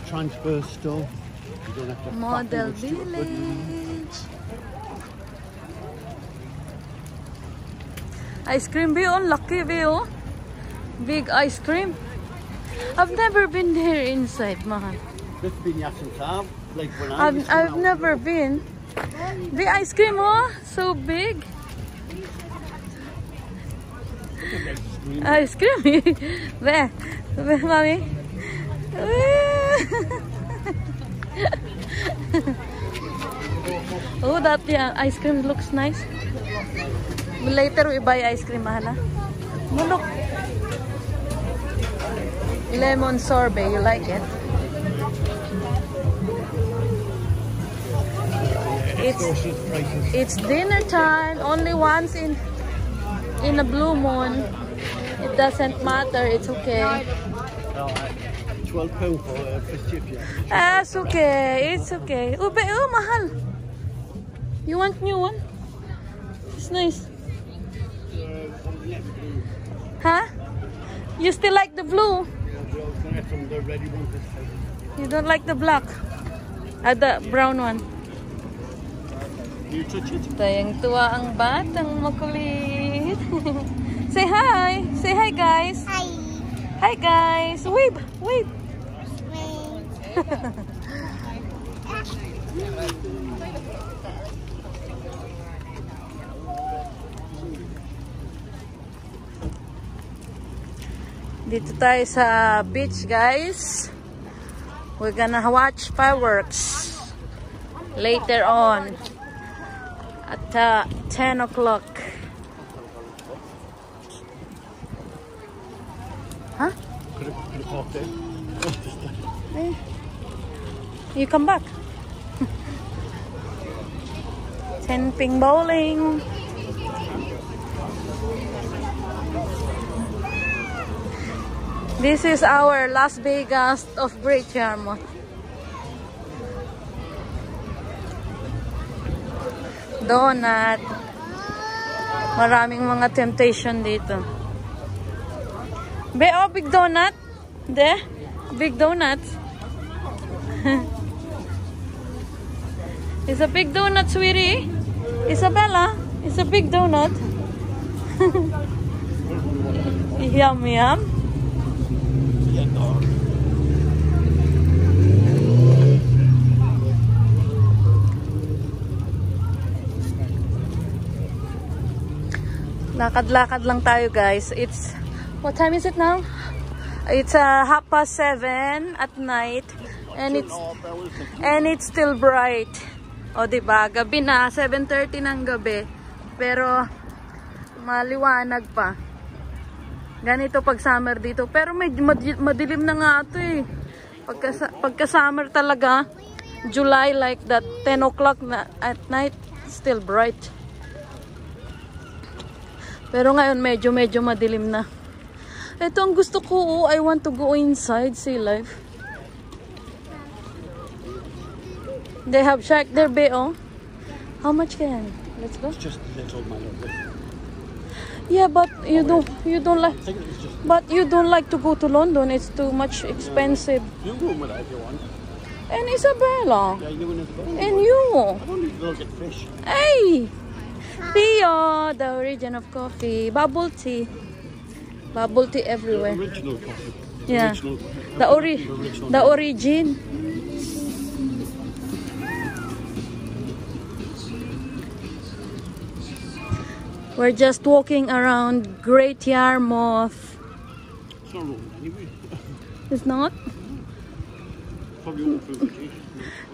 transfer store. You don't have to Model Village. Ice cream view, lucky view. Big ice cream. I've never been there inside, Mahal. I've never been. The ice cream, oh, so big. Ice cream. Where, mommy? Oh, that ice cream looks nice. Later we buy ice cream, Mahal. Look. Lemon sorbet, you like it? It's dinner time. Only once in a blue moon. It doesn't matter. It's okay. £12 for fish chips. It's okay. It's okay. Oh, mahal. You want new one? It's nice. Huh? You still like the blue? You don't like the black? The brown one. You touch it. Tayang tuwa ang batang makulit. Say hi. Say hi, guys. Hi. Hi, guys. Wave. Wave. Dito tayo sa beach, guys. We're gonna watch fireworks later on at 10 o'clock. Huh? You come back. 10 ping bowling. This is our Las Vegas of Great Yarmouth. Donut. Maraming mga temptation dito. Be, oh, big donut. De, big donut. It's a big donut, sweetie. Isabella, it's a big donut. Yum, yum. Lakad-lakad lang tayo, guys. It's, what time is it now? It's 7:30 at night, and it's still bright. O, diba? Gabi na, 7:30 ng gabi. Pero maliwanag pa. Ganito pag summer dito. Pero medyo madilim na nga ito eh. Pagka summer talaga, July like that, 10 o'clock na at night, still bright. Pero ngayon medyo madilim na. Ito ang gusto ko. I want to go inside, sea life. They have shark there, be, oh. How much can? Let's go. It's just little, my lovely. Yeah, but you don't like. But you don't like to go to London. It's too much expensive. You go with that if you want. And Isabella. Yeah, you and Isabella. And you. I don't need to go get fish. Hey, Theo, the origin of coffee, bubble tea everywhere. The original coffee. Yeah, Original. the origin. We're just walking around Great Yarmouth. It's not wrong anyway. It's not? Probably all through the tea.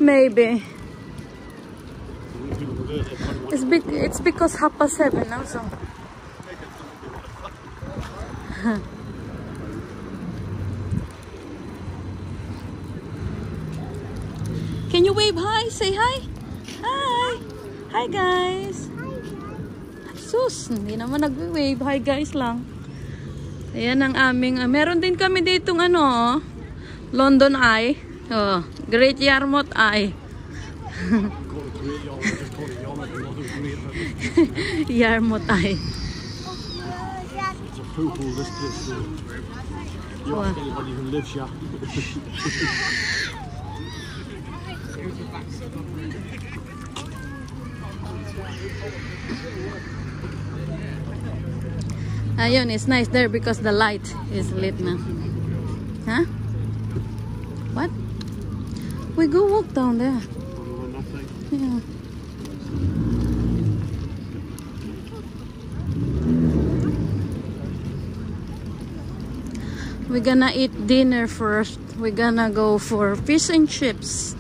Maybe. It's because 7:30 now, so. Can you wave hi? Say hi. Hi. Hi, guys. Sus, hindi naman nag-wave. Hi, guys lang. Ayan ang aming, meron din kami ditong ano, London Eye. Oh, Great Yarmouth Eye. Yarmouth Eye. It's a poo-poo, this place. You ask anybody who lives here. Ayun, it's nice there because the light is lit na. Huh? What? We go walk down there. Yeah. We're gonna eat dinner first. We're gonna go for fish and chips.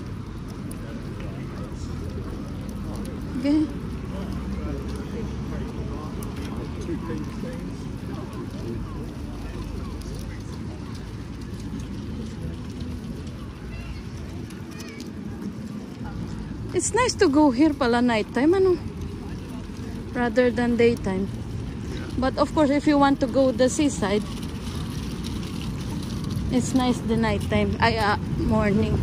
Okay. It's nice to go here pala nighttime, ano? Rather than daytime. But of course, if you want to go the seaside, it's nice the nighttime. Morning.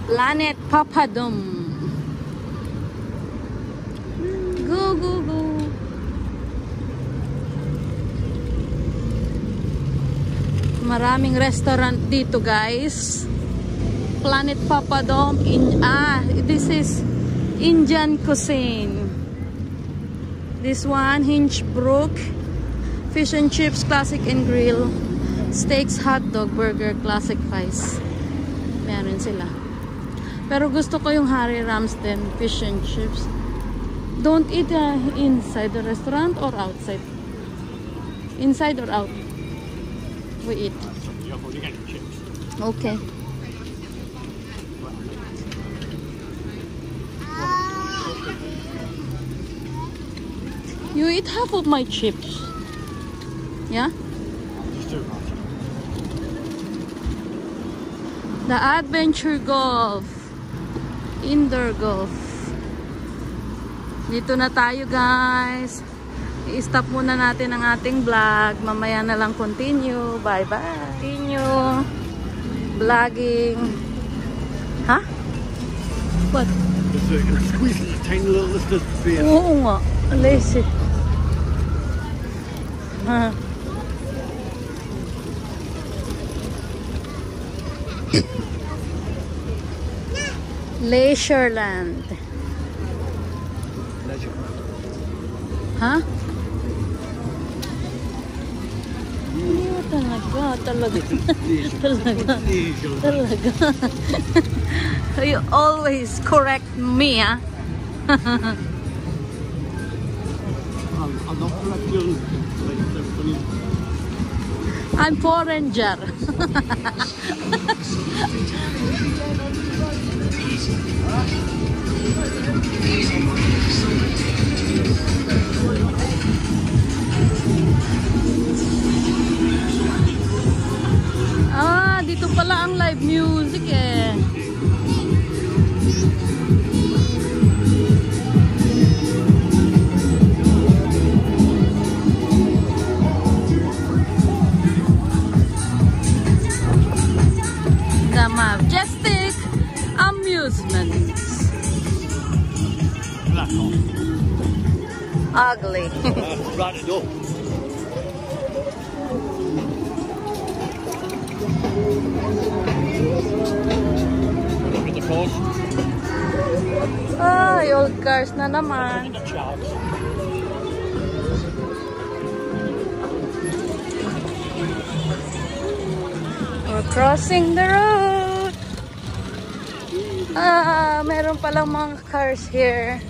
Planet Papadum. Go, go, go. Maraming restaurant dito, guys. Planet Papadum this is Indian cuisine. This one, Hinchbrook, fish and chips, classic and grill, steaks, hot dog, burger, classic fries. Meron sila. Pero gusto ko yung Harry Ramsden fish and chips. Don't eat inside the restaurant or outside. Inside or out? We eat. Okay. You eat half of my chips. Yeah? The Adventure Golf. Indoor golf. Dito na tayo, guys. I-stop muna natin ang ating vlog. Mamaya na lang continue. Bye-bye. Continue. Vlogging. Huh? What? Squeeze the tiny little lift of the beer. Oo nga. Lazy. Huh. Leisureland. Leisure. Huh? Hindi mo talaga. You always correct me, ah. I'm not correcting like everybody. I'm foreigner. Dito pala ang live music eh. The Majestic Amusements. Ugly. Right it up. Look at the course. Ay, old cars na naman. The charts. We're crossing the road. Meron palang mga cars here.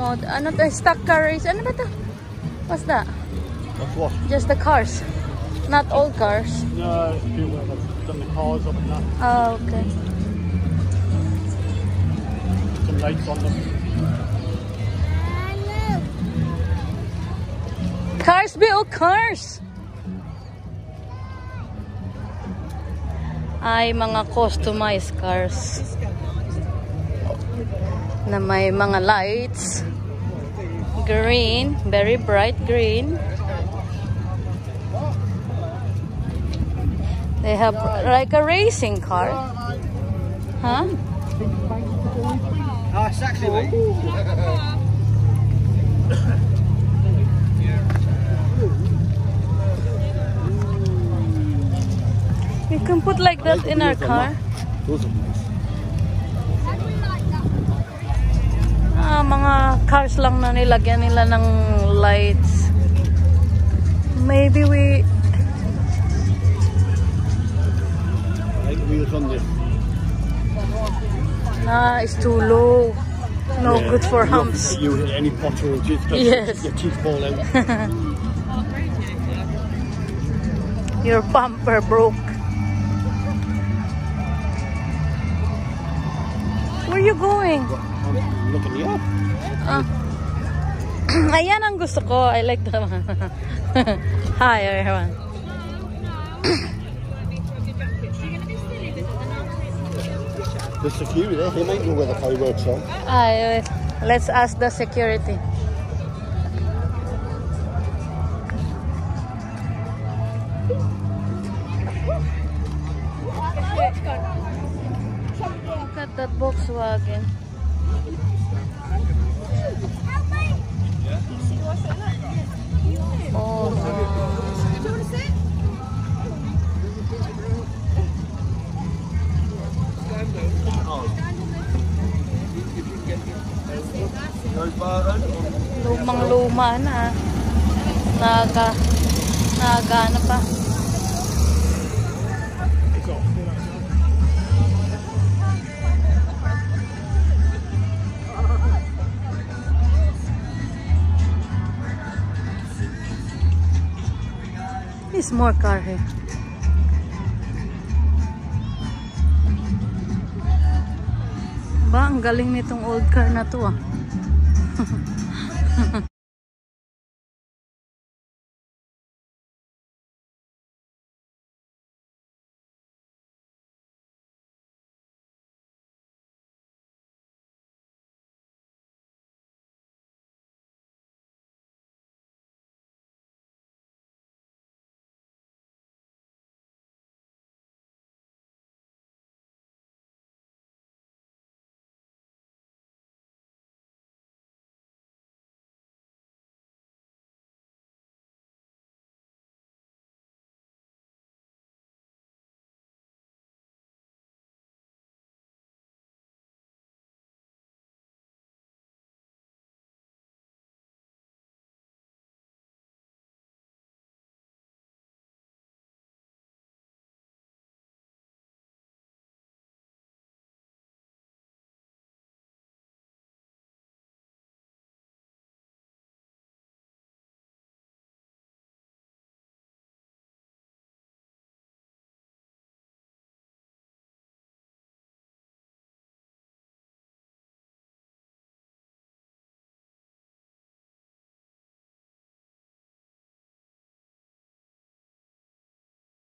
Ano to? Stock car race. Ano ba to? What's that? That's what? Just the cars. Not all cars. No, it's people that have done the cars up and that. Oh, okay. Some lights on them. Cars build cars. Ay, mga customized cars na may mga lights. Green, very bright green. They have like a racing car. Huh? Ah, it's actually mate. can put like that in our car. Those are nice. Mga cars lang na nilagyan nila ng lights. Maybe we... I like the wheels on this. Nah, it's too low. No Yeah, good for humps. You hit any potholes, Yes. your teeth fall out. Your bumper broke. Where are you going? I'm looking you up. Ayan ang gusto ko. I like the one. Hi, everyone. The security, they might know where the fireworks are. Let's ask the security. Look at that Volkswagen. Oh no. Lumang-luma na. Nagana pa. There's more car here. Ba, ang galing nitong old car na to ah.